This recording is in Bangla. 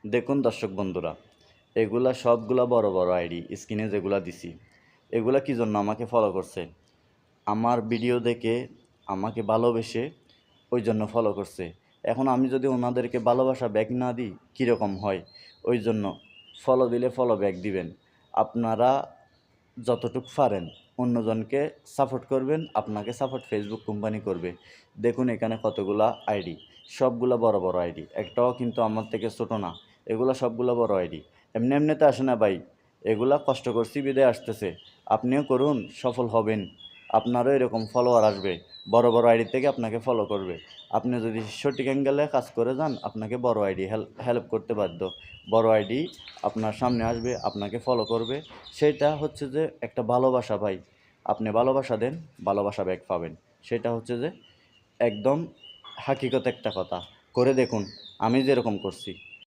দেখুন দর্শক বন্ধুরা, এগুলা সবগুলা বড় বড় আইডি স্ক্রিনে যেগুলা দিছি, এগুলা কি জন্য আমাকে ফলো করছে? আমার ভিডিও দেখে আমাকে ভালোবেসে ওই জন্য ফলো করছে। এখন আমি যদি ওনাদেরকে ভালোবাসা ব্যাক না দিই কীরকম হয়? ওই জন্য ফলো দিলে ফলো ব্যাক দিবেন। আপনারা যতটুক পারেন অন্যজনকে সাপোর্ট করবেন, আপনাকে সাপোর্ট ফেসবুক কোম্পানি করবে। দেখুন এখানে কতগুলা আইডি, সবগুলা বড় বড় আইডি, একটাও কিন্তু আমার থেকে ছোটো না। এগুলা সবগুলা বড় আইডি। এমনি এমনিতে আসে না ভাই, এগুলা কষ্ট করছি বিদায় আসতেছে। আপনিও করুন, সফল হবেন। আপনারও এরকম ফলোয়ার আসবে, বড় বড় আইডি থেকে আপনাকে ফলো করবে। আপনি যদি সঠিক অ্যাঙ্গেলে কাজ করে যান, আপনাকে বড় আইডি হেল্প করতে বাধ্য। বড় আইডি আপনার সামনে আসবে, আপনাকে ফলো করবে। সেটা হচ্ছে যে একটা ভালোবাসা ভাই। আপনি ভালোবাসা দেন, ভালোবাসা ব্যাক পাবেন। সেটা হচ্ছে যে একদম হাকিকত একটা কথা। করে দেখুন, আমি যেরকম করছি।